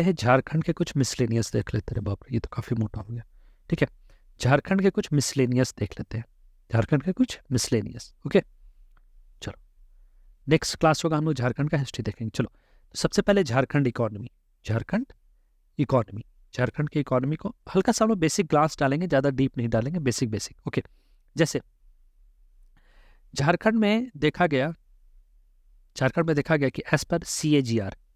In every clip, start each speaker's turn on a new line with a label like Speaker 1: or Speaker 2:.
Speaker 1: हैं झारखंड के कुछ मिसलेनियस देख लेते हैं। बाप रे, ये तो काफ़ी मोटा हो गया। ठीक है, झारखंड के कुछ मिसलेनियस देख लेते हैं, झारखंड के कुछ मिसलेनियस। ओके, चलो नेक्स्ट क्लास होगा हम लोग झारखंड का हिस्ट्री देखेंगे। चलो, तो सबसे पहले झारखंड इकोनॉमी, झारखंड इकोनॉमी, झारखंड की इकोनॉमी को हल्का सा हम लोग बेसिक ग्लांस डालेंगे, ज़्यादा डीप नहीं डालेंगे, बेसिक बेसिक। ओके, जैसे झारखंड में देखा गया, झारखंड में देखा गया कि एज पर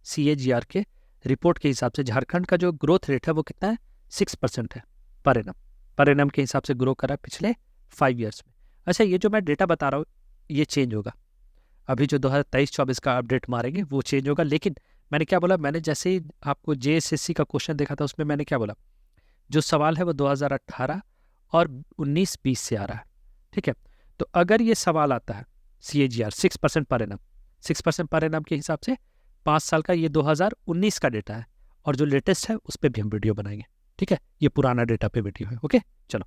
Speaker 1: CAGR के रिपोर्ट के हिसाब से झारखंड का जो ग्रोथ रेट है वो कितना है, 6% है पर एनम के हिसाब से ग्रो करा पिछले 5 ईयर्स में। अच्छा, ये जो मैं डेटा बता रहा हूँ ये चेंज होगा, अभी जो 2023-24 का अपडेट मारेंगे वो चेंज होगा। लेकिन मैंने क्या बोला, मैंने जैसे ही आपको JSSC का क्वेश्चन देखा था उसमें मैंने क्या बोला, जो सवाल है वो 2018 और 19-20 से आ रहा है। ठीक है, तो अगर ये सवाल आता है CAGR 6% per annum, 6% per annum के हिसाब से 5 साल का, ये 2019 का डेटा है और जो लेटेस्ट है उस पर भी हम वीडियो बनाएंगे। ठीक है, ये पुराना डेटा पे वीडियो है। ओके, चलो,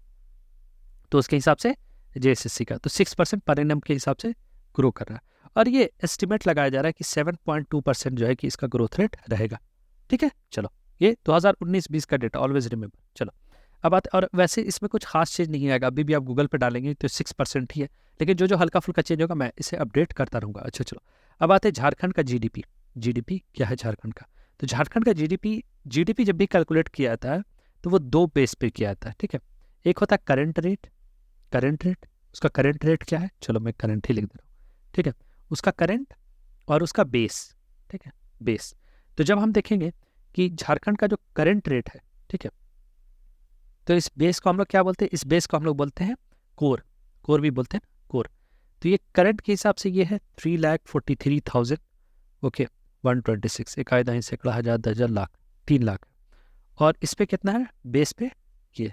Speaker 1: तो उसके हिसाब से JSSC का तो 6% पर एनम के हिसाब से ग्रो कर रहा है और ये एस्टिमेट लगाया जा रहा है कि 7.2% जो है कि इसका ग्रोथ रेट रहेगा। ठीक है, चलो, ये 2019-20 का डेटा, ऑलवेज रिमेंबर। चलो, अब बात, और वैसे इसमें कुछ खास चीज़ नहीं आएगा, अभी भी आप गूगल पे डालेंगे तो 6% ही है, लेकिन जो जो हल्का फुल्का चेंज होगा मैं इसे अपडेट करता रहूँगा। अच्छा, चलो, अब आते हैं झारखंड का GDP क्या है झारखंड का। तो झारखंड का GDP जब भी कैलकुलेट किया जाता है तो वो 2 बेस पे किया जाता है। ठीक है, एक होता है करंट रेट, उसका करंट रेट क्या है, चलो मैं करंट ही लिख दे रहा हूँ। ठीक है, उसका करंट और उसका बेस। ठीक है, बेस। तो जब हम देखेंगे कि झारखंड का जो करंट रेट है, ठीक है, तो इस बेस को हम लोग क्या बोलते हैं, इस बेस को हम लोग बोलते हैं कोर भी बोलते हैं कोर। तो ये करंट के हिसाब से ये है 3,43,000। ओके, 126, इकाई दहाई सैकड़ा हज़ार दर्जन लाख, 3 लाख। और इस पे कितना है बेस पे, ये।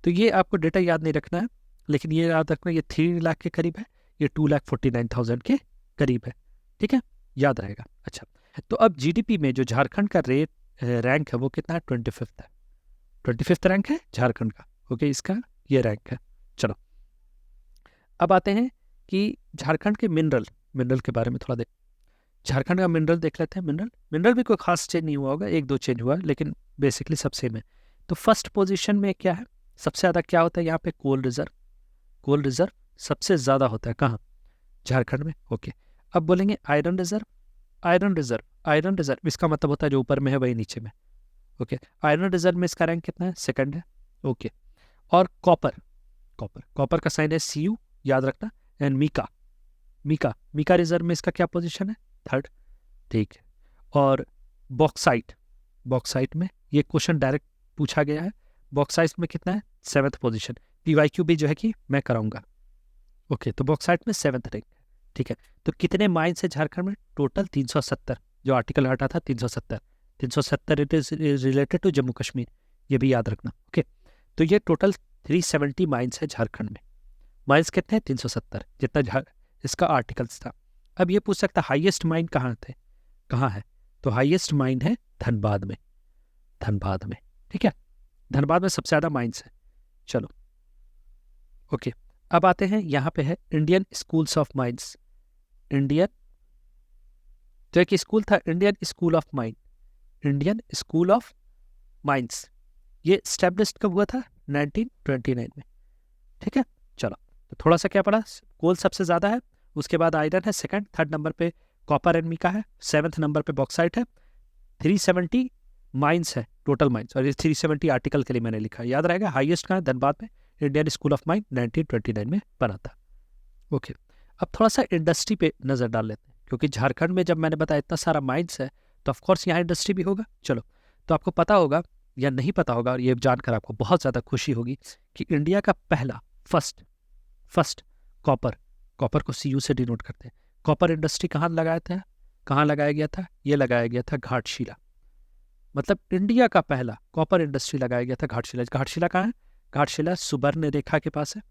Speaker 1: तो ये आपको डेटा याद नहीं रखना है, लेकिन ये याद रखना, ये 3 लाख के करीब है, ये 2,49,000 के करीब है। ठीक है, याद रहेगा। अच्छा, तो अब GDP में जो झारखंड का रैंक है वो कितना है, 25th है, 25th रैंक है झारखंड का। ओके, इसका ये रैंक है। चलो, अब आते हैं कि झारखंड के मिनरल के बारे में थोड़ा देख, झारखंड का मिनरल देख लेते हैं। मिनरल भी कोई खास चेंज नहीं हुआ होगा, 1-2 चेंज हुआ, लेकिन बेसिकली सब सेम है। तो फर्स्ट पोजीशन में क्या है, सबसे ज़्यादा क्या होता है यहाँ पे, कोल रिजर्व सबसे ज़्यादा होता है कहाँ, झारखंड में। ओके, अब बोलेंगे आयरन रिजर्व, इसका मतलब होता है जो ऊपर में है वही नीचे में। ओके, आयरन रिजर्व में इसका रैंक कितना है, 2nd है। ओके, और कॉपर का साइन है Cu, याद रखना। एंड मीका रिजर्व में इसका क्या पोजीशन है, 3rd। ठीक है, और बॉक्साइट में ये क्वेश्चन डायरेक्ट पूछा गया है, बॉक्साइट में कितना है, 7th पोजीशन। PYQ भी जो है कि मैं कराऊंगा। ओके, तो बॉक्साइट में 7th रैंक है। ठीक है, तो कितने माइंस है झारखंड में, टोटल 370, जो आर्टिकल हटा था 370 it is related to Jammu Kashmir, ये भी याद रखना। ओके, तो ये टोटल 370 माइंस है झारखंड में। माइंस कितने हैं, 370, जितना इसका आर्टिकल्स था। अब ये पूछ सकता हाईएस्ट माइन कहाँ है, तो हाईएस्ट माइन है धनबाद में। ठीक है, धनबाद में सबसे ज़्यादा माइंस है। चलो, ओके, अब आते हैं यहाँ पे है इंडियन स्कूल्स ऑफ माइंस। तो एक स्कूल था इंडियन स्कूल ऑफ माइंस, ये स्टैब्लिश्ड कब हुआ था, 1929 में। ठीक है, चलो, तो थोड़ा सा क्या पड़ा, कोल सबसे ज़्यादा है, उसके बाद आयरन है 2nd, 3rd नंबर पे कॉपर एंड मीका है, 7th नंबर पे बॉक्साइट है, 370 माइंस है टोटल माइंस, और ये 370 आर्टिकल के लिए मैंने लिखा है, याद रहेगा। हाईएस्ट कहाँ है, धनबाद में, इंडियन स्कूल ऑफ माइन 1929 में बना था। ओके, अब थोड़ा सा इंडस्ट्री पे नज़र डाल लेते हैं, क्योंकि झारखंड में जब मैंने बताया इतना सारा माइंस है तो ऑफकोर्स यहाँ इंडस्ट्री भी होगा। चलो, तो आपको पता होगा या नहीं पता होगा, और ये जानकर आपको बहुत ज़्यादा खुशी होगी कि इंडिया का पहला फर्स्ट कॉपर को CU से डिनोट करते हैं, कॉपर इंडस्ट्री कहाँ लगाया गया था, ये लगाया गया था घाटशिला। मतलब इंडिया का पहला कॉपर इंडस्ट्री लगाया गया था घाटशिला कहाँ है, घाटशिला सुबर्ण रेखा के पास है।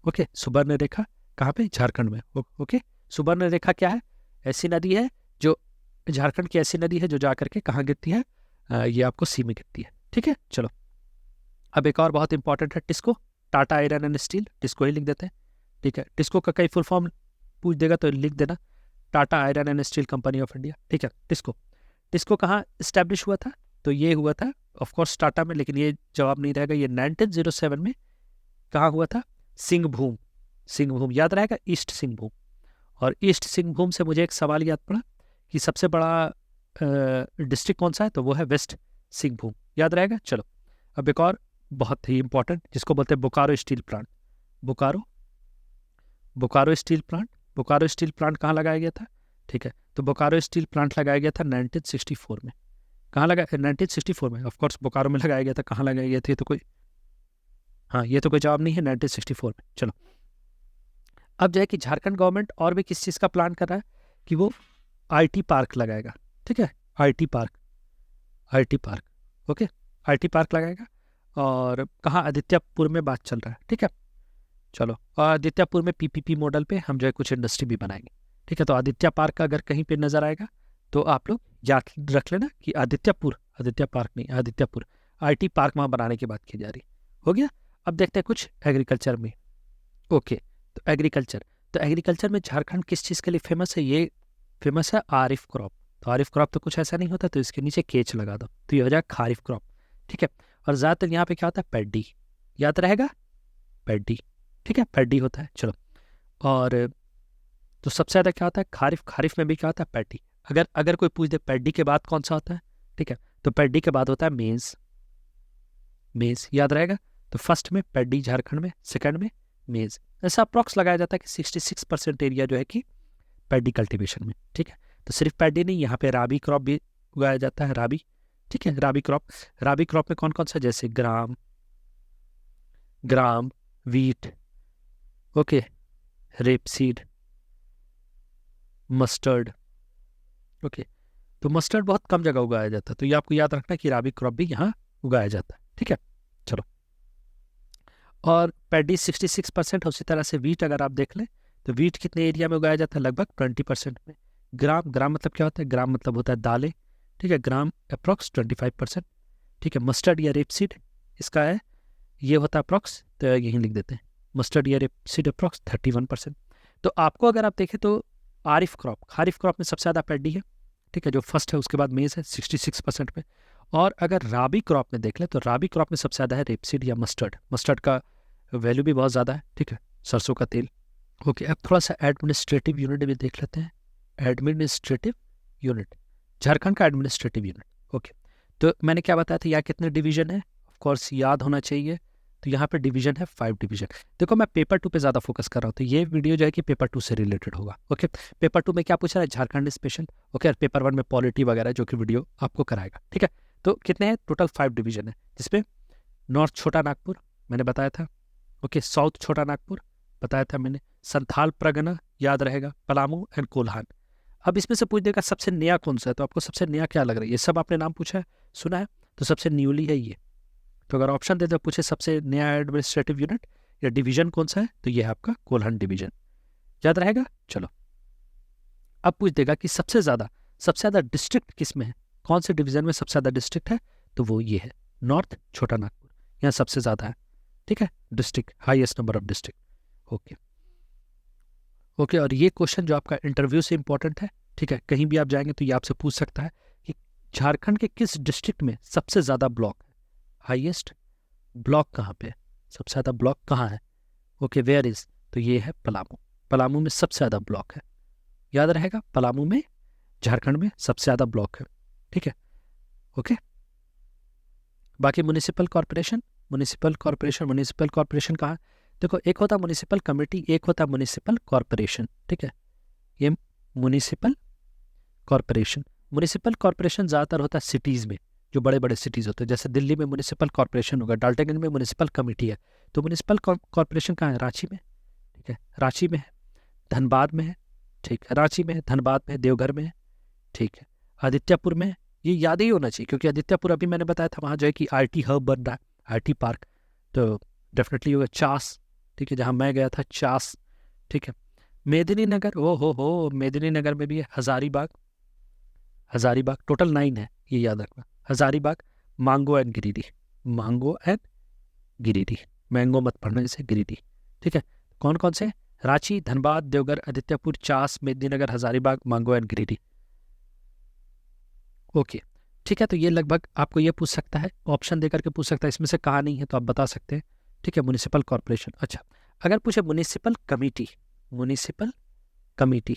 Speaker 1: ओके, सुबर्ण रेखा कहाँ पे, झारखंड में। ओके, सुबर्ण रेखा क्या है, ऐसी नदी है जो झारखंड की ऐसी नदी है जो जाकर के कहाँ गिरती है, ये आपको सी में गिरती है। ठीक है, चलो, अब एक और बहुत इंपॉर्टेंट है TISCO, Tata iron and steel, TISCO ही लिख देते हैं। ठीक है, टिस्को का कई फुल फॉर्म पूछ देगा तो लिख देना, Tata iron and steel company of India. ठीक है, टिस्को कहाँ इस्टेब्लिश हुआ था, तो ये हुआ था ऑफकोर्स टाटा में, लेकिन ये जवाब नहीं रहेगा। ये 1907 में कहाँ हुआ था? सिंहभूम। सिंहभूम याद रहेगा, ईस्ट सिंहभूम। और ईस्ट सिंहभूम से मुझे एक सवाल याद पड़ा कि सबसे बड़ा डिस्ट्रिक्ट कौन सा है, तो वो है वेस्ट सिंहभूम। याद रहेगा। चलो अब एक और बहुत ही इंपॉर्टेंट, जिसको बोलते हैं Bokaro steel plant. Bokaro steel plant. Bokaro steel plant कहाँ लगाया गया था? ठीक है, तो बोकारो स्टील प्लांट लगाया गया था 1964 में। कहाँ लगा? 1964 में। ऑफकोर्स बोकारो में लगाया गया था। कहाँ लगाया गया था ये तो कोई, हाँ ये तो कोई जवाब नहीं है, 1964 में। चलो अब जो है कि झारखंड गवर्नमेंट और भी किस चीज़ का प्लान कर रहा है कि वो आईटी पार्क लगाएगा। ठीक है, IT park, IT park, okay, IT park लगाएगा। और कहाँ? आदित्यपुर में बात चल रहा है। ठीक है, चलो, और आदित्यपुर में पीपीपी मॉडल पे हम जो है कुछ इंडस्ट्री भी बनाएंगे। ठीक है, तो आदित्य पार्क का अगर कहीं पे नजर आएगा तो आप लोग याद रख लेना कि आदित्यपुर, आदित्य पार्क नहीं, आदित्यपुर आईटी पार्क वहाँ बनाने की बात की जा रही। हो गया। अब देखते हैं कुछ एग्रीकल्चर में। ओके, तो एग्रीकल्चर, तो एग्रीकल्चर में झारखंड किस चीज़ के लिए फेमस है? ये फेमस है आरिफ क्रॉप। तो आरिफ क्रॉप तो कुछ ऐसा नहीं होता, तो इसके नीचे केच लगा दो, तो ये हो जाएगा खारिफ क्रॉप। ठीक है, और ज़्यादातर यहाँ पे क्या होता है? पैडी। याद रहेगा, पैडी। ठीक है, पैडी होता है। चलो, और तो सबसे ज़्यादा क्या होता है? खारिफ। खारिफ में भी क्या होता है? पैडी। अगर अगर कोई पूछ दे पैडी के बाद कौन सा होता है, ठीक है, तो पैडी के बाद होता है मेज़। मेज़ याद रहेगा। तो फर्स्ट में पैडी झारखंड में, सेकंड में मेज़। ऐसा अप्रॉक्स लगाया जाता है कि 66% एरिया जो है कि पैडी कल्टीवेशन में। ठीक है, तो सिर्फ पैडी नहीं, यहाँ पे राबी क्रॉप भी उगाया जाता है, राबी। ठीक है, राबी क्रॉप। राबी क्रॉप में कौन कौन सा? जैसे gram, gram, wheat, okay, rapeseed, mustard. Okay, तो मस्टर्ड बहुत कम जगह उगाया जाता है, तो ये आपको याद रखना कि राबी क्रॉप भी यहाँ उगाया जाता है। ठीक है, चलो, और पैडी 66% है। उसी तरह से वीट अगर आप देख लें तो वीट कितने एरिया में उगाया जाता है? लगभग 20% में। ग्राम, ग्राम मतलब क्या होता है? ग्राम मतलब होता है दालें। ठीक है, ग्राम अप्रॉक्स 25%। ठीक है, मस्टर्ड या रेपसीड इसका है, ये होता है अप्रॉक्स, तो यहीं लिख देते हैं, मस्टर्ड या रेपसीड अप्रॉक्स 31%। तो आपको अगर आप देखें तो आरिफ क्रॉप, खारिफ क्रॉप में सबसे ज़्यादा पैडी है। ठीक है, जो फर्स्ट है, उसके बाद मेज़ है 66% में। और अगर राबी क्रॉप में देख लें तो राबी क्रॉप में सबसे ज़्यादा है रेपसीड या मस्टर्ड। मस्टर्ड का वैल्यू भी बहुत ज़्यादा है। ठीक है, सरसों का तेल। ओके, अब थोड़ा सा एडमिनिस्ट्रेटिव यूनिट भी देख लेते हैं। एडमिनिस्ट्रेटिव यूनिट, झारखंड का एडमिनिस्ट्रेटिव यूनिट। ओके, तो मैंने क्या बताया था, यहाँ कितने डिवीजन है? ऑफकोर्स याद होना चाहिए। तो यहाँ पे डिवीजन है 5 डिवीजन। देखो मैं पेपर 2 पे ज़्यादा फोकस कर रहा हूँ, तो ये वीडियो जो है कि पेपर 2 से रिलेटेड होगा। ओके, पेपर 2 में क्या पूछ रहा है? झारखंड स्पेशल। ओके, और पेपर 1 में पॉलिटी वगैरह जो कि वीडियो आपको कराएगा। ठीक है, तो कितने हैं? टोटल 5 डिवीजन है, जिसमें नॉर्थ छोटा नागपुर मैंने बताया था। ओके, साउथ छोटा नागपुर बताया था मैंने, संथाल परगना याद रहेगा, पलामू एंड कोल्हान। अब इसमें से पूछ देगा सबसे नया कौन सा है, तो आपको सबसे नया क्या लग रहा है? ये सब आपने नाम पूछा है, सुना है, तो सबसे न्यूली है ये। तो अगर ऑप्शन दे दो, पूछे सबसे नया एडमिनिस्ट्रेटिव यूनिट या डिवीजन कौन सा है, तो ये है आपका कोल्हान डिवीजन। याद रहेगा। चलो, अब पूछ देगा कि सबसे ज़्यादा डिस्ट्रिक्ट किस में है, कौन से डिवीजन में सबसे ज़्यादा डिस्ट्रिक्ट है, तो वो ये है नॉर्थ छोटा नागपुर, यहाँ सबसे ज़्यादा है। ठीक है, district, highest number of district. Okay okay, और ये क्वेश्चन जो आपका इंटरव्यू से इंपॉर्टेंट है। ठीक है, कहीं भी आप जाएंगे तो ये आपसे पूछ सकता है कि झारखंड के किस डिस्ट्रिक्ट में सबसे ज़्यादा ब्लॉक है, हाईएस्ट ब्लॉक कहाँ पे है, सबसे ज़्यादा ब्लॉक कहाँ है। ओके, वेयर इज, तो ये है पलामू। पलामू में सबसे ज़्यादा ब्लॉक है, याद रहेगा, पलामू में झारखंड में सबसे ज़्यादा ब्लॉक है। ठीक है, ओके। बाकी म्युनिसिपल कॉर्पोरेशन, म्युनिसिपल कॉर्पोरेशन कहाँ है? देखो, एक होता म्युनिसिपल कमेटी, एक होता म्युनिसिपल कॉर्पोरेशन। ठीक है, ये म्युनिसिपल कॉर्पोरेशन ज़्यादातर होता है सिटीज़ में, जो बड़े बड़े सिटीज़ होते हैं। जैसे दिल्ली में म्युनिसिपल कॉर्पोरेशन होगा, डाल्टनगंज में म्युनिसिपल कमेटी है। तो म्युनिसिपल कॉर्पोरेशन कहाँ है? रांची में। ठीक है, रांची में है, धनबाद में है। ठीक है, रांची में है, धनबाद में है, देवघर में है। ठीक है, आदित्यपुर में है। ये याद ही होना चाहिए, क्योंकि आदित्यपुर अभी मैंने बताया था वहाँ जो है कि आईटी हब बन रहा है, आईटी पार्क, तो डेफिनेटली होगा चास। ठीक है, जहाँ मैं गया था चास। ठीक है, मेदिनी नगर, ओ हो, मेदिनी नगर में भी है हजारीबाग। हजारीबाग टोटल 9 है, ये याद रखना। हजारीबाग, मांगो एंड गिरिडीह, मांगो एंड गिरिडीह, मैंगो मत पढ़ना, जैसे गिरिडीह। ठीक है, कौन कौन से? रांची, धनबाद, देवघर, आदित्यपुर, चास, मेदिनीनगर, हजारीबाग, मांगो एंड गिरिडीह। ओके, ठीक है, तो ये लगभग आपको ये पूछ सकता है, ऑप्शन देकर के पूछ सकता है, इसमें से कहाँ नहीं है तो आप बता सकते हैं। ठीक है, म्युनिसिपल कॉर्पोरेशन। अच्छा, अगर पूछे म्युनिसिपल कमिटी, म्युनिसिपल कमिटी,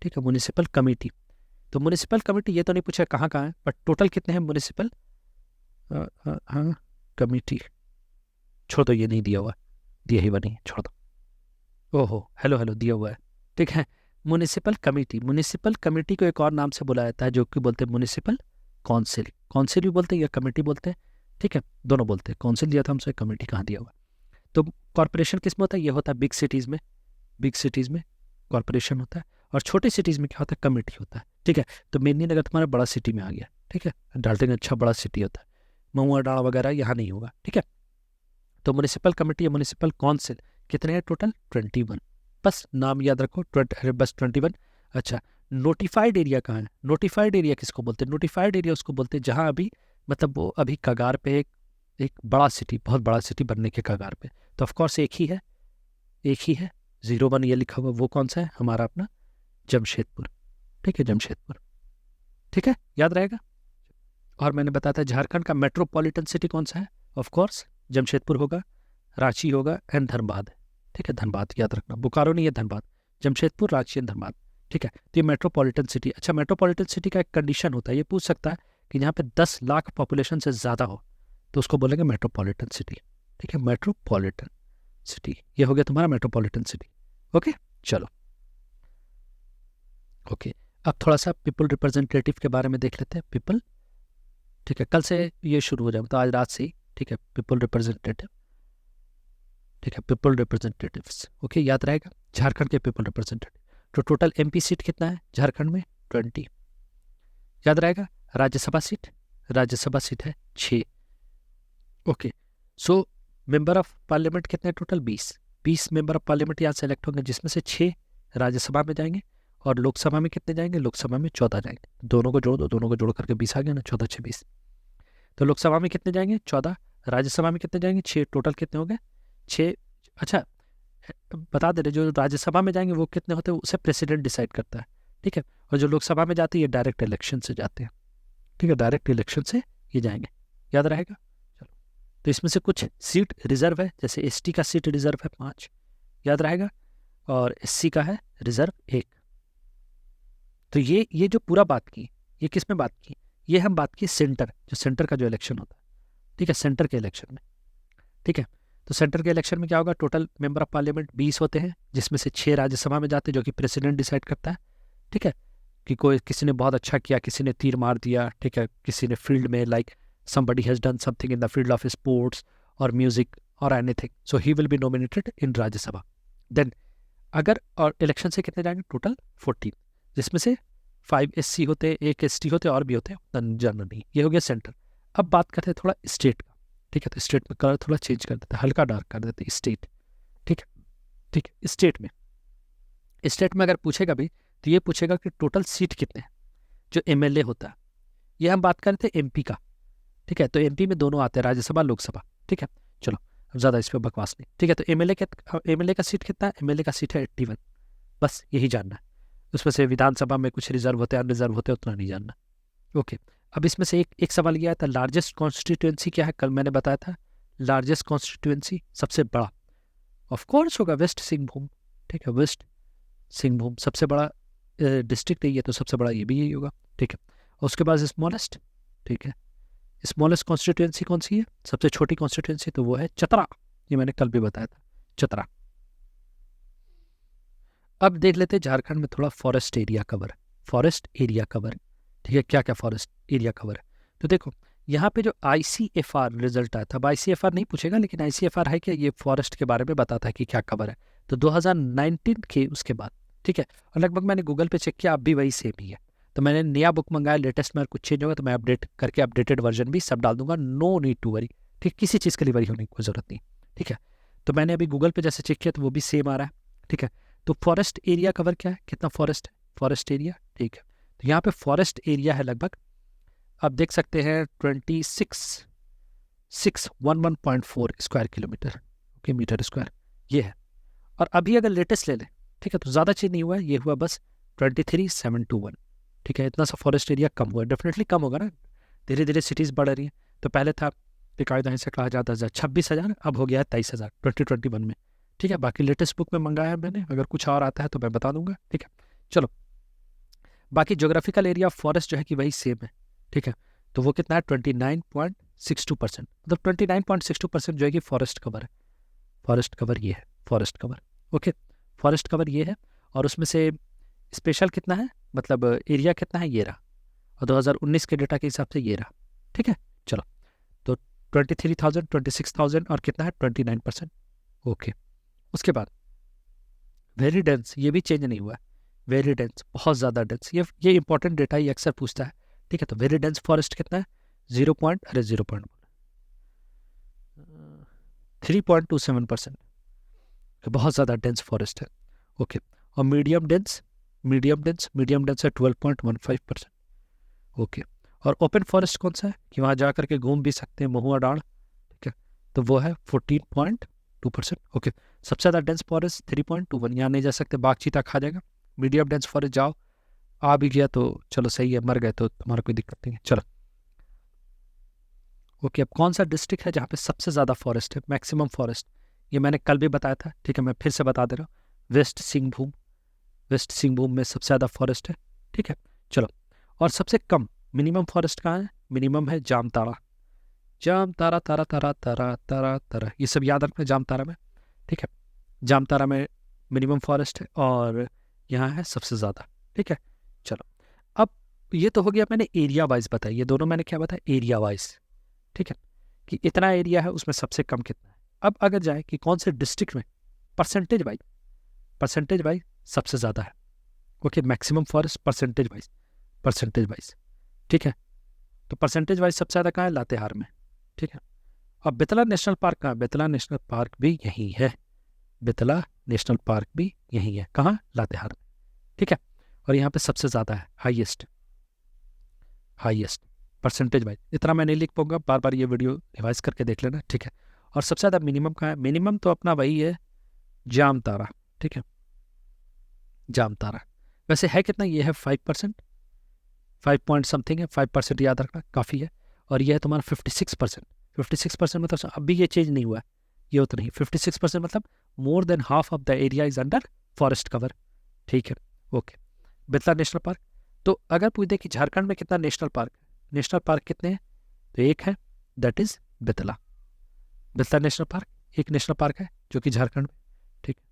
Speaker 1: ठीक है, म्युनिसिपल कमिटी, तो म्युनिसिपल कमिटी ये तो नहीं पूछा कहाँ कहाँ है, बट टोटल कितने हैं म्युनिसिपल हाँ कमिटी, छोड़ दो, ये नहीं दिया हुआ, दिया ही हुआ नहीं, छोड़ दो। ओहो, हेलो हेलो दिया हुआ है। ठीक है, म्युनिसिपल कमिटी, म्युनिसिपल कमिटी को एक और नाम से बुलाया जाता है जो कि बोलते हैं म्युनिसिपल काउंसिल, काउंसिल भी बोलते हैं या कमेटी बोलते हैं। ठीक है, दोनों बोलते हैं, काउंसिल दिया था हमसे, कमेटी कहाँ दिया हुआ है। तो कॉर्पोरेशन किस में होता है, ये होता है बिग सिटीज़ में, बिग सिटीज़ में कॉर्पोरेशन होता है, और छोटी सिटीज़ में क्या होता है, कमेटी होता है। ठीक है, तो मेनली नगर तुम्हारा बड़ा सिटी में आ गया। ठीक है, डाल्टन अच्छा बड़ा सिटी होता है, महुआ डाड़ा वगैरह यहाँ नहीं होगा। ठीक है, तो म्युनिसिपल कमेटी या म्युनिसिपल काउंसिल कितने हैं टोटल, 21, बस नाम याद रखो, बस 21। अच्छा, नोटिफाइड एरिया कहाँ है, नोटिफाइड एरिया किसको बोलते हैं, नोटिफाइड एरिया उसको बोलते हैं जहाँ अभी मतलब वो अभी कगार पे एक बड़ा सिटी, बहुत बड़ा सिटी बनने के कगार पे। तो ऑफकोर्स एक ही है, एक ही है, 01 ये लिखा हुआ, वो कौन सा है, हमारा अपना जमशेदपुर। ठीक है, जमशेदपुर। ठीक है, याद रहेगा। और मैंने बताया था झारखंड का मेट्रोपॉलिटन सिटी कौन सा है, ऑफकोर्स जमशेदपुर होगा, रांची होगा एंड धनबाद है। ठीक है, धनबाद याद रखना, बोकारो नहीं है, धनबाद, जमशेदपुर, रांची एंड धनबाद। ठीक है, तो ये मेट्रोपॉलिटन सिटी। अच्छा, मेट्रोपॉलिटन सिटी का एक कंडीशन होता है, ये पूछ सकता है कि यहाँ पे 10 लाख पॉपुलेशन से ज़्यादा हो तो उसको बोलेंगे मेट्रोपॉलिटन सिटी। ठीक है, मेट्रोपॉलिटन सिटी, ये हो गया तुम्हारा मेट्रोपॉलिटन सिटी। ओके, चलो ओके, अब थोड़ा सा पीपल रिप्रेजेंटेटिव के बारे में देख लेते हैं। पीपल, ठीक है, कल से ये शुरू हो जाए, तो आज रात से ही। ठीक है, पीपल रिप्रेजेंटेटिव, ठीक है, पीपल रिप्रेजेंटेटिव्स। ओके, याद रहेगा, झारखंड के पीपल रिप्रेजेंटेटिव। तो टोटल एमपी सीट कितना है झारखंड में, 20, याद रहेगा। राज्यसभा सीट, राज्यसभा सीट है 6। Okay, so member of parliament कितने टोटल, 20 मेंबर ऑफ पार्लियामेंट यहाँ सेलेक्ट होंगे, जिसमें से 6 राज्यसभा में जाएंगे, और लोकसभा में कितने जाएंगे, लोकसभा में 14 जाएंगे। दोनों को जोड़ दो, दोनों को जोड़ करके 20 आ गया ना, 14 6 20। तो लोकसभा में कितने जाएंगे, 14, राज्यसभा में कितने जाएंगे, 6, टोटल कितने हो गए, 6। अच्छा, बता दे रहे, जो राज्यसभा में जाएंगे वो कितने होते हैं, उसे प्रेसिडेंट डिसाइड करता है। ठीक है, और जो लोकसभा में जाते हैं ये डायरेक्ट इलेक्शन से जाते हैं। ठीक है, डायरेक्ट इलेक्शन से ये जाएंगे, याद रहेगा। चलो, तो इसमें से कुछ सीट रिजर्व है, जैसे एसटी का सीट रिजर्व है 5, याद रहेगा, और एससी का है रिजर्व 1। तो ये जो पूरा बात की, ये किस में बात की, ये हम बात की सेंटर, जो सेंटर का जो इलेक्शन होता है। ठीक है, सेंटर के इलेक्शन में। ठीक है, तो सेंटर के इलेक्शन में क्या होगा, टोटल मेंबर ऑफ पार्लियामेंट 20 होते हैं, जिसमें से 6 राज्यसभा में जाते हैं, जो कि प्रेसिडेंट डिसाइड करता है। ठीक है, कि कोई किसी ने बहुत अच्छा किया, किसी ने तीर मार दिया, ठीक है, किसी ने फील्ड में like somebody has done something in the field of sports or music or anything, so he will be nominated in Rajya Sabha. Then अगर और इलेक्शन से कितने जाएंगे, टोटल 14, जिसमें से 5 एससी होते हैं, 1 एसटी होते हैं, और भी होते हैं जनरल नहीं। ये हो गया सेंटर। अब बात करते हैं थोड़ा स्टेट का। ठीक है, तो स्टेट में कलर थोड़ा चेंज कर देते हैं, हल्का डार्क कर देते हैं, स्टेट। ठीक है, ठीक है, स्टेट में अगर पूछेगा भी तो ये पूछेगा कि टोटल सीट कितने हैं, जो एमएलए होता है। ये हम बात कर रहे थे एमपी का। ठीक है, तो एमपी में दोनों आते हैं, राज्यसभा लोकसभा। ठीक है, चलो अब ज़्यादा इस पर बकवास नहीं। ठीक है, तो एमएलए का सीट कितना है, एमएलए का सीट है 81, बस यही जानना है। उसमें से विधानसभा में कुछ रिजर्व होते हैं, अनरिजर्व होते हैं, उतना नहीं जानना। ओके, अब इसमें से एक सवाल ये आया था, लार्जेस्ट कॉन्स्टिट्यूएंसी क्या है, कल मैंने बताया था लार्जेस्ट कॉन्स्टिट्यूएंसी सबसे बड़ा ऑफकोर्स होगा वेस्ट सिंहभूम। ठीक है, वेस्ट सिंहभूम सबसे बड़ा डिस्ट्रिक्ट है ये, तो सबसे बड़ा ये भी यही होगा। ठीक है, और उसके बाद स्मॉलेस्ट, ठीक है, स्मॉलेस्ट कॉन्स्टिट्यूएंसी कौन सी है, सबसे छोटी कॉन्स्टिट्यूएंसी, तो वो है चतरा, ये मैंने कल भी बताया था, चतरा। अब देख लेते हैं झारखंड में थोड़ा forest area cover, forest area cover. ठीक है, क्या क्या फॉरेस्ट एरिया कवर है, तो देखो यहाँ पे जो ICFR रिजल्ट आया था, अब ICFR नहीं पूछेगा, लेकिन ICFR है कि ये फॉरेस्ट के बारे में बताता है कि क्या कवर है। तो 2019 के उसके बाद, ठीक है, और लगभग मैंने गूगल पे चेक किया, अब भी वही सेम ही है। तो मैंने नया बुक मंगाया, लेटेस्ट में कुछ चेंज होगा तो मैं अपडेट करके अपडेटेड वर्जन भी सब डाल दूंगा, नो नीड टू वरी। ठीक, किसी चीज़ के लिए वरी होने की कोई ज़रूरत नहीं। ठीक है, तो मैंने अभी गूगल पे जैसे चेक किया तो वो भी सेम आ रहा है। ठीक है, तो फॉरेस्ट एरिया कवर क्या है, कितना फॉरेस्ट है, फॉरेस्ट एरिया। ठीक है, तो यहाँ पे फॉरेस्ट एरिया है लगभग, आप देख सकते हैं 26,611.4 square kilometre, okay, metre square ये है। और अभी अगर लेटेस्ट ले लें, ठीक है, तो ज़्यादा चीज़ नहीं हुआ है, ये हुआ बस 23,721। ठीक है, इतना सा फॉरेस्ट एरिया कम हुआ है, डेफिनेटली कम होगा ना, धीरे धीरे सिटीज़ बढ़ रही हैं। तो पहले था बेकायदा से कहा जाता है 26,000, अब हो गया है 23,000 2021 में। ठीक है, बाकी लेटेस्ट बुक में मंगाया है मैंने, अगर कुछ और आता है तो मैं बता दूंगा। ठीक है, चलो बाकी जोग्राफिकल एरिया ऑफ फॉरेस्ट जो है कि वही सेम है। ठीक है, तो वो कितना है 29.62%, मतलब 29.62% जो है कि फॉरेस्ट कवर है। फॉरेस्ट कवर ये है, forest cover. Okay, forest cover ये है, और उसमें से स्पेशल कितना है, मतलब एरिया कितना है, ये रहा, और 2019 के डेटा के हिसाब से ये रहा। ठीक है, चलो तो 23,000, 26,000 और कितना है 29%। ओके, उसके बाद वेरी डेंस, ये भी चेंज नहीं हुआ है। वेरी डेंस, बहुत ज़्यादा डेंस, ये इंपॉर्टेंट डेटा ये अक्सर पूछता है। ठीक है, तो वेरी डेंस फॉरेस्ट कितना है 3.27%, बहुत ज़्यादा डेंस फॉरेस्ट है। ओके, और मीडियम डेंस है 12.15%। ओके, और ओपन फॉरेस्ट कौन सा है कि वहाँ जा करके घूम भी सकते हैं, महुआ डाढ़। ठीक है, तो वो है 14.2%। ओके, सबसे ज़्यादा डेंस फॉरेस्ट 3.21, यहाँ नहीं जा सकते, बाघ चीता खा जाएगा। मीडियम डेंस फॉरेस्ट जाओ, आ भी गया तो चलो सही है, मर गए तो तुम्हारा कोई दिक्कत नहीं है। चलो ओके, अब कौन सा डिस्ट्रिक्ट है जहाँ पे सबसे ज़्यादा फॉरेस्ट है, मैक्सिमम फॉरेस्ट, ये मैंने कल भी बताया था। ठीक है, मैं फिर से बता दे रहा हूँ, वेस्ट सिंहभूम में सबसे ज़्यादा फॉरेस्ट है। ठीक है, चलो, और सबसे कम मिनिमम फॉरेस्ट कहाँ है, मिनिमम है जामताड़ा, तारा, ये सब याद रखना जामताड़ा में। ठीक है, जामताड़ा में मिनिमम फॉरेस्ट है, और यहाँ है सबसे ज़्यादा। ठीक है, चलो अब ये तो हो गया, मैंने एरिया वाइज बताया, ये दोनों मैंने क्या बताया, एरिया वाइज। ठीक है, कि इतना एरिया है उसमें सबसे कम कितना है। अब अगर जाए कि कौन से डिस्ट्रिक्ट में परसेंटेज वाइज सबसे ज़्यादा है। Okay, maximum forest percentage wise. ठीक है, तो परसेंटेज वाइज सबसे ज़्यादा कहाँ है, लातेहार में। ठीक है, अब बेतला नेशनल पार्क कहाँ है, बेतला नेशनल पार्क भी यही है, बेतला नेशनल पार्क भी यही है, कहाँ, लातेहार में। ठीक है, और यहाँ पे सबसे ज़्यादा है, हाईएस्ट परसेंटेज वाइज। इतना मैं नहीं लिख पाऊंगा, बार बार ये वीडियो रिवाइज करके देख लेना। ठीक है, और सबसे ज़्यादा मिनिमम कहाँ है, मिनिमम तो अपना वही है, जामताड़ा। ठीक है, जामताड़ा वैसे है कितना, ये है 5%, 5 पॉइंट समथिंग है, 5% याद रखना काफ़ी है। और ये है तुम्हारा 56%, मतलब अभी ये चेंज नहीं हुआ है, ये उतना ही 56%, मतलब more than half of the area is under forest cover. ठीक है, ओके, बेतला नेशनल पार्क। तो अगर पूछ दे कि झारखंड में कितना नेशनल पार्क कितने हैं, तो एक है, that is Betla national park, एक नेशनल पार्क है जो कि झारखंड में। ठीक है,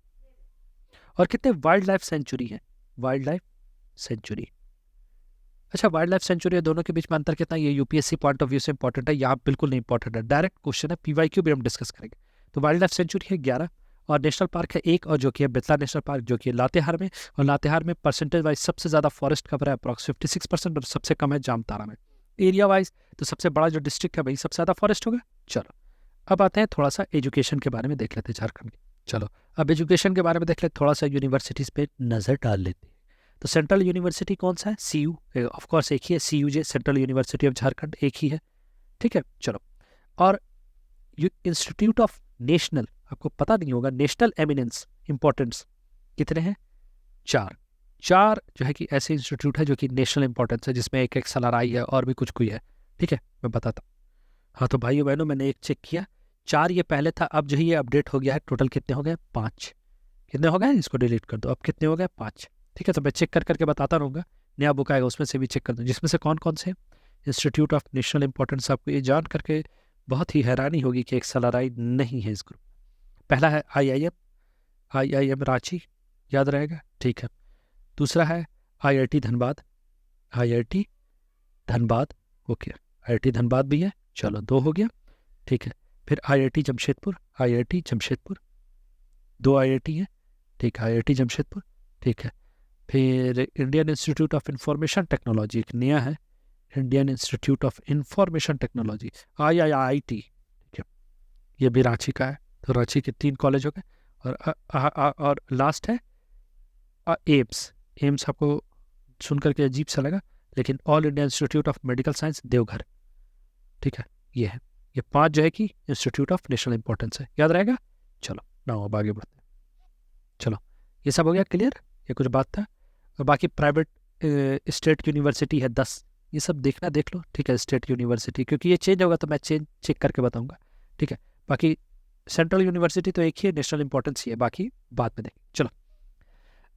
Speaker 1: और कितने वाइल्ड लाइफ सेंचुरी है, अच्छा वाइल्ड लाइफ सेंचुरी दोनों के बीच में अंतर कितना, ये यूपीएससी पॉइंट ऑफ व्यू से इंपॉर्टेंट है, यहाँ बिल्कुल नहीं इंपॉर्टेंट है, डायरेक्ट क्वेश्चन है, पीवाईक्यू भी हम डिस्कस करेंगे। तो वाइल्ड लाइफ सेंचुरी है 11, और नेशनल पार्क है एक, और जो कि है बेतला नेशनल पार्क, जो कि लातेहार में। और लातेहार में परसेंटेज वाइज सबसे ज़्यादा फॉरेस्ट कवर है, अप्रॉक्स 56%, और सबसे कम है जामताड़ा में। एरिया वाइज तो सबसे बड़ा जो डिस्ट्रिक्ट है वही सबसे ज़्यादा फॉरेस्ट होगा। चलो अब आते हैं थोड़ा सा एजुकेशन के बारे में देख लेते हैं झारखंड के। चलो अब एजुकेशन के बारे में देख लेते, थोड़ा सा यूनिवर्सिटीज़ पे नज़र डाल लेते हैं। तो सेंट्रल यूनिवर्सिटी कौन सा है, सीयू, ऑफ कोर्स एक ही है, CUJ, central university of Jharkhand, एक ही है। ठीक है, चलो, और इंस्टीट्यूट ऑफ नेशनल, आपको पता नहीं होगा, नेशनल एमिनेंस इंपॉर्टेंस कितने हैं, 4 जो है कि ऐसे इंस्टीट्यूट है जो कि नेशनल इंपॉर्टेंस है, जिसमें एक XLRI है और भी कुछ कोई है। ठीक है, मैं बताता हूँ। हाँ तो भाइयों बहनों, मैंने एक चेक किया, 4 ये पहले था, अब जो है ये अपडेट हो गया है, टोटल कितने हो गए, 5। कितने हो गए, इसको डिलीट कर दो, अब कितने हो गए, 5। ठीक है, तो मैं चेक करके बताता रहूँगा, नया बुक आएगा उसमें से भी चेक कर दो, जिसमें से कौन कौन से इंस्टीट्यूट ऑफ नेशनल इंपॉर्टेंस। आपको ये जान करके बहुत ही हैरानी होगी कि XLRI नहीं है इस ग्रुप। पहला है IIM रांची, याद रहेगा। ठीक है, दूसरा है IIT Dhanbad, okay, IIT Dhanbad भी है, चलो 2 हो गया। ठीक है, फिर IIT जमशेदपुर, 2 IIT है। ठीक है, IIT जमशेदपुर। ठीक है, फिर Indian institute of information technology एक नया है, Indian institute of information technology, IIIT। ठीक है, ये भी रांची का है, तो रांची के 3 कॉलेज हो गए। और लास्ट है एम्स आपको सुन करके अजीब सा लगा, लेकिन all India institute of medical science Deoghar. ठीक है, ये है, ये 5 जो है कि इंस्टीट्यूट ऑफ नेशनल इंपॉर्टेंस है, याद रहेगा। चलो ना अब आगे बढ़ते हैं। चलो ये सब हो गया क्लियर, ये कुछ बात था। और बाकी प्राइवेट स्टेट यूनिवर्सिटी है 10, ये सब देखना देख लो, ठीक है, स्टेट यूनिवर्सिटी, क्योंकि ये चेंज होगा तो मैं चेक करके बताऊंगा, ठीक है। बाकी सेंट्रल यूनिवर्सिटी तो एक ही है, नेशनल इंपॉर्टेंस ही है, बाकी बाद में देखें। चलो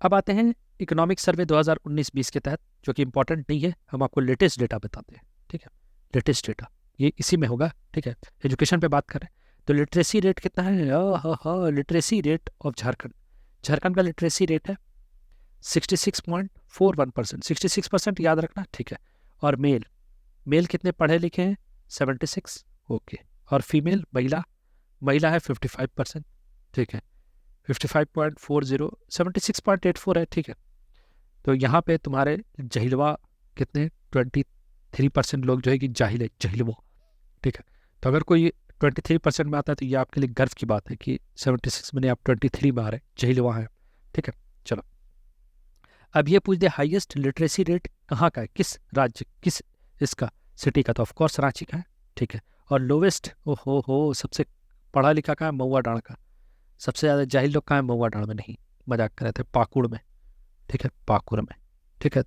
Speaker 1: अब आते हैं इकोनॉमिक सर्वे 2019-20 के तहत, जो कि इंपॉर्टेंट नहीं है, हम आपको लेटेस्ट डेटा बताते हैं, ठीक है। लेटेस्ट डेटा ये इसी में होगा, ठीक है। एजुकेशन पे बात कर रहे हैं तो लिटरेसी रेट कितना है? Literacy rate of Jharkhand, Jharkhand का लिटरेसी रेट है 66.41%, 66% याद रखना, ठीक है। और मेल, मेल कितने पढ़े लिखे हैं? 76, ओके। और फीमेल महिला, महिला है 55%, ठीक है, 55.40, 76.84 है, ठीक है। तो यहाँ पे तुम्हारे जहिलवा कितने? 23% लोग जो है कि जाहिल है, जहिलवो, ठीक है। तो अगर कोई 23% में आता है तो ये आपके लिए गर्व की बात है कि 76 में नहीं, आप 23 में आ रहे, जहिलवा है, ठीक है। चलो अब ये पूछ दे हाईएस्ट लिटरेसी रेट कहाँ का है, किस राज्य, किस इसका सिटी का, तो ऑफकोर्स रांची का है, ठीक है। और लोवेस्ट, हो सबसे पढ़ा लिखा का है महुआ डाँड़ का, सबसे ज़्यादा जाहिल लोग कहाँ है? महुआ डाँड़ में नहीं, मजाक कर रहे थे, पाकुड़ में, ठीक है, पाकुड़ में, ठीक है।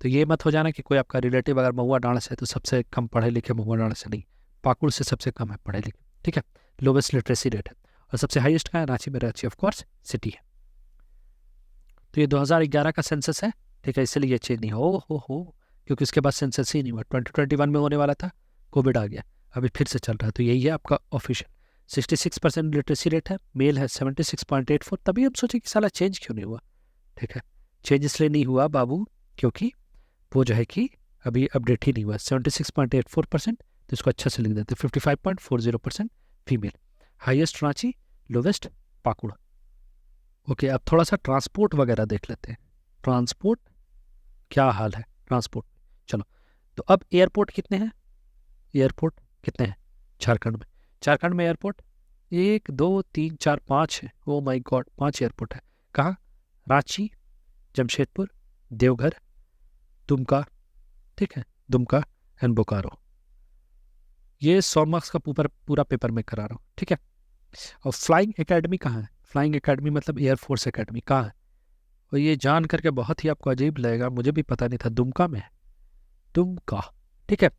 Speaker 1: तो ये मत हो जाना कि कोई आपका रिलेटिव अगर महुआ डाँड़ से है तो सबसे कम पढ़े लिखे महुआ डाँड़ से नहीं, पाकुड़ से सबसे कम है पढ़े लिखे, ठीक है। लोवेस्ट लिटरेसी रेट है। और सबसे हाईएस्ट का है रांची में, रांची ऑफकोर्स सिटी है। तो ये 2011 का सेंसस है, ठीक है, इसलिए ये चेंज नहीं हो क्योंकि उसके बाद सेंसस ही नहीं हुआ, 2021 में होने वाला था, कोविड आ गया, अभी फिर से चल रहा है। तो यही है आपका ऑफिशियल 66% लिटरेसी रेट है, मेल है 76.84। तभी हम सोचे कि साला चेंज क्यों नहीं हुआ, ठीक है। चेंज इसलिए नहीं हुआ बाबू क्योंकि वो जो है कि अभी अपडेट ही नहीं हुआ, 76.84%, तो इसको अच्छा से लिख देते, 55.40% female, highest Ranchi, lowest Pakur. Okay, अब थोड़ा सा ट्रांसपोर्ट वगैरह देख लेते हैं, ट्रांसपोर्ट क्या हाल है ट्रांसपोर्ट। चलो तो अब एयरपोर्ट कितने हैं, एयरपोर्ट कितने हैं झारखंड में? झारखंड में एयरपोर्ट 1 2 3 4 5 है, ओ माय गॉड, 5 एयरपोर्ट है। कहाँ? रांची, जमशेदपुर, देवघर, दुमका, ठीक है, दुमका एंड बोकारो। ये 100 मार्क्स का पूरा पेपर मैं करा रहा हूँ, ठीक है। और फ्लाइंग एकेडमी कहाँ है? फ्लाइंग एकेडमी मतलब एयरफोर्स एकेडमी कहाँ है? और ये जान करके बहुत ही आपको अजीब लगेगा, मुझे भी पता नहीं था, दुमका में है, दुमका, ठीक है।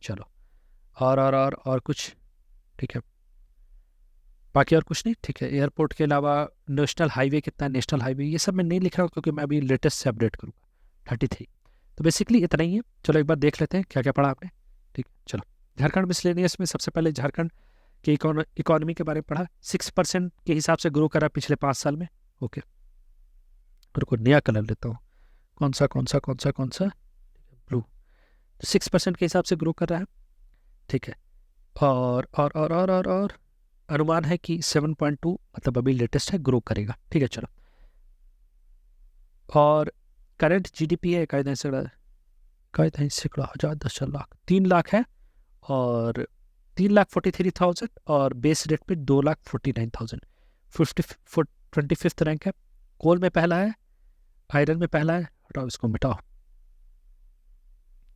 Speaker 1: चलो और कुछ, ठीक है, बाकी और कुछ नहीं, ठीक है। एयरपोर्ट के अलावा नेशनल हाईवे कितना है, नेशनल हाईवे ये सब मैं नहीं लिख रहा हूँ क्योंकि मैं अभी लेटेस्ट से अपडेट करूँगा, 33। तो बेसिकली इतना ही है। चलो एक बार देख लेते हैं क्या क्या पढ़ा आपने, ठीक है। चलो झारखंड मिसलेनियस में सबसे पहले झारखंड की इकोनॉमी के बारे में पढ़ा, 6% के हिसाब से ग्रो करा पिछले 5 साल में, ओके। और कोई नया कलर लेता हूँ, कौन सा ब्लू। तो 6% के हिसाब से ग्रो कर रहा है, ठीक है। और अनुमान है कि 7.2, मतलब अभी लेटेस्ट है, ग्रो करेगा, ठीक है। चलो और करंट जीडीपी है 1,10,000 3 लाख है, और 3,43,000, और बेस रेट पे 2,49,000, 25th रैंक है। कोल में पहला है, आयरन में पहला है, हटाओ इसको मिटाओ,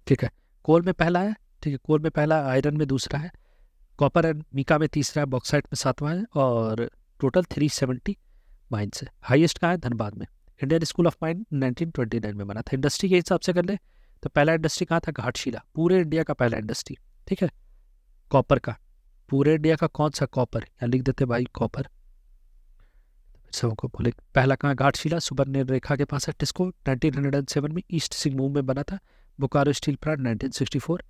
Speaker 1: ठीक है। कोल में पहला है, ठीक है, कोल में पहला है, आयरन में दूसरा है, कॉपर एंड मिका में तीसरा है, बॉक्साइट में 7वां है, और टोटल 370 माइंस है। हाईएस्ट कहाँ है? धनबाद में। इंडियन स्कूल ऑफ माइन 1929 में बना था। इंडस्ट्री के हिसाब से कर ले तो पहला इंडस्ट्री कहाँ था? घाटशिला, पूरे इंडिया का पहला इंडस्ट्री, ठीक है, कॉपर का। पूरे इंडिया का कौन सा कॉपर, यहाँ लिख देते भाई, कॉपर, सबको बोले पहला कहाँ? घाटशिला, सुबर्ण रेखा के पास है, टिस्को 1907 में ईस्ट सिंहभूम में बना था। Bokaro steel plant 1964।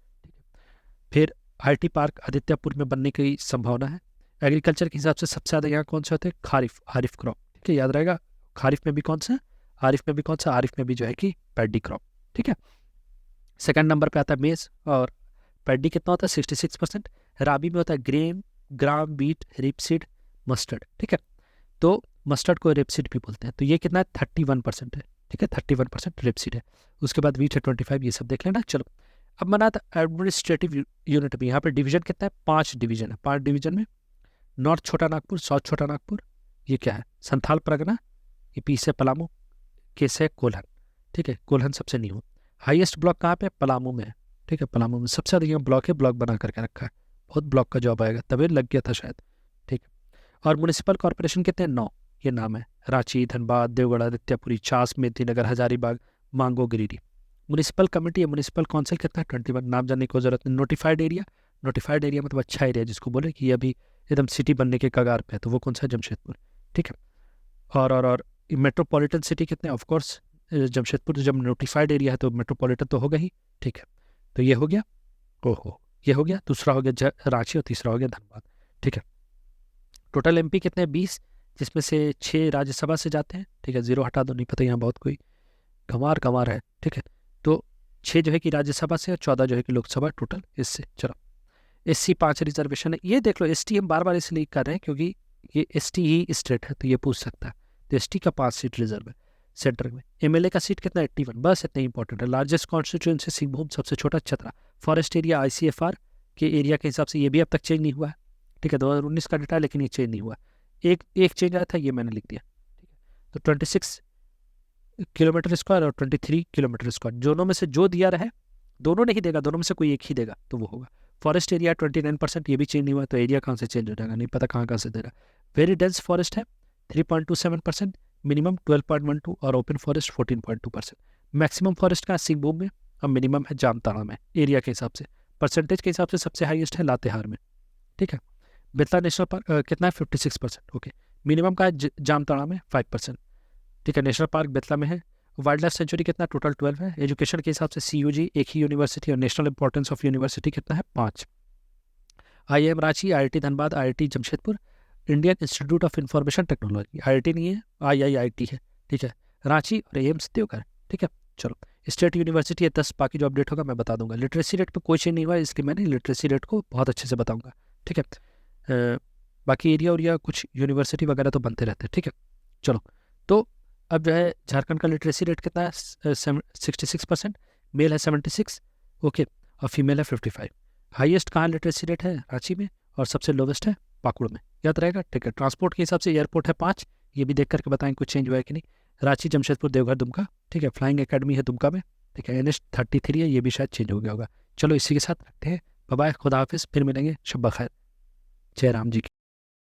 Speaker 1: फिर आईटी पार्क आदित्यपुर में बनने की संभावना है। एग्रीकल्चर के हिसाब से सबसे ज़्यादा यहाँ कौन से होते हैं? खारिफ, आरिफ क्रॉप, ठीक है, याद रहेगा। खारिफ में भी कौन सा? आरिफ में भी कौन सा? आरिफ में भी जो है कि पैडी क्रॉप, ठीक है। सेकंड नंबर पे आता है मेज, और पैडी कितना होता है? 66%। राबी में होता है ग्रेन, ग्राम, बीट, रिपसीड, मस्टर्ड, ठीक है। तो मस्टर्ड को रेपसीड भी बोलते हैं। तो ये कितना है? 31% है, ठीक है, 31% रेपसीड है। उसके बाद वीट है 25, ये सब देख लेना। चलो अब मना था एडमिनिस्ट्रेटिव यूनिट में, यहाँ पे डिवीजन कितना है? 5 डिवीजन है। 5 डिवीजन में नॉर्थ छोटा नागपुर, साउथ छोटा नागपुर, ये क्या है? संथाल परगना, ये पी से पलामू, के से कोल्हन, ठीक है, कोल्हन सबसे न्यू। हाईएस्ट ब्लॉक कहाँ पे? पलामू में है, ठीक है, पलामू में सबसे अधिक ब्लॉक है, ब्लॉक बना करके रखा है, बहुत ब्लॉक का जॉब आएगा, तभी लग गया था शायद, ठीक है। और म्यूनिसिपल कॉर्पोरेशन कितने हैं? 9, ये नाम है, रांची, धनबाद, देवगढ़, आदित्यपुरी, चास, मेदिनीनगर, हजारीबाग, मांगो, गिरिडीह। म्यूनिसिपल कमेटी या म्यूनिसिपल काउंसिल कितना है 21, नाम जानने की जरूरत नहीं। नोटिफाइड एरिया, नोटिफाइड एरिया मतलब अच्छा एरिया जिसको बोले कि अभी एकदम सिटी बनने के कगार पे है, तो वो कौन सा है, जमशेदपुर। ठीक है। और मेट्रोपॉलिटन सिटी कितने, ऑफकोर्स जमशेदपुर। तो जब नोटिफाइड एरिया है तो मेट्रोपॉलिटन तो होगा ही। ठीक है, तो ये हो गया। ओहो, ये हो गया। दूसरा हो गया रांची और तीसरा हो गया धनबाद। ठीक है। टोटल एमपी कितने हैं 20, जिसमें से 6 राज्यसभा से जाते हैं। ठीक है, 0 हटा दो, नहीं पता यहाँ बहुत कोई गंवार गंवार है। ठीक है, तो 6 जो है कि राज्यसभा से और 14 जो है कि लोकसभा टोटल इससे। चलो, SC 5 रिजर्वेशन है। ये देख लो, ST हम बार बार इसलिए कर रहे हैं क्योंकि ये ST ही स्टेट है, तो ये पूछ सकता है। तो ST का 5 सीट रिजर्व है सेंटर में। MLA का सीट कितना 81, बस इतना इंपॉर्टेंट है। लार्जेस्ट कॉन्स्टिट्यूंसी सिंहभूम, सबसे छोटा चतरा। फॉरेस्ट एरिया ICFR के एरिया के हिसाब से ये भी अब तक चेंज नहीं हुआ है। ठीक है, 2019 का डेटा है लेकिन ये चेंज नहीं हुआ। एक चेंज आया था, ये मैंने लिख दिया। ठीक है, तो 26 किलोमीटर स्क्वायर और 23 किलोमीटर स्क्वायर, दोनों में से जो दिया रहे, दोनों नहीं देगा, दोनों में से कोई एक ही देगा तो वो होगा। फॉरेस्ट एरिया 29%, ये भी चेंज नहीं हुआ, तो एरिया कहाँ से चेंज हो जाएगा, नहीं पता कहाँ से दे रहा। वेरी डेंस फॉरेस्ट है 3.27%, मिनिमम 12.12 और ओपन फॉरेस्ट 14.2%। मैक्सिमम फॉरेस्ट का सिंहभूम में और मिनिमम है जामताड़ा में। एरिया के हिसाब से, परसेंटेज के हिसाब से सबसे हाईएस्ट है लातेहार में। ठीक है, बेतला नेशनल पार्क कितना है 56%। ओके, मिनिमम का है जामताड़ा में 5%। ठीक है, नेशनल पार्क बेतला में है। वाइल्ड लाइफ सेंचुरी कितना, टोटल 12 है। एजुकेशन के हिसाब से CUG एक ही यूनिवर्सिटी और नेशनल इंपॉर्टेंस ऑफ यूनिवर्सिटी कितना है 5। IIM Ranchi, IIT Dhanbad, IIT Jamshedpur, Indian institute of information technology, IIT नहीं है, IIIT है। ठीक है, रांची और एम्स देवघर। ठीक है, चलो, स्टेट यूनिवर्सिटी है 10, बाकी जो अपडेट होगा मैं बता दूंगा। लिटरेसी रेट पे कोई चेंज नहीं हुआ, इसलिए मैंने लिटरेसी रेट को बहुत अच्छे से बताऊंगा। ठीक है, बाकी एरिया कुछ यूनिवर्सिटी वगैरह तो बनते रहते हैं। ठीक है, चलो, तो अब जो है झारखंड का लिटरेसी रेट कितना है 66%, मेल है 76, ओके, और फीमेल है 55। हाईएस्ट कहाँ लिटरेसी रेट है, रांची में, और सबसे लोवेस्ट है पाकुड़ में, याद रहेगा। ठीक है, ट्रांसपोर्ट के हिसाब से एयरपोर्ट है 5, ये भी देख करके बताएं कुछ चेंज हुआ है कि नहीं। रांची, जमशेदपुर, देवघर, दुमका। ठीक है, फ्लाइंग एकेडमी है दुमका में। ठीक है, NH33 है, ये भी शायद चेंज हो गया होगा। चलो, इसी के साथ रखते हैं, बाय बाय, खुदा हाफिज़, फिर मिलेंगे, शब्बा खैर, जय राम जी की।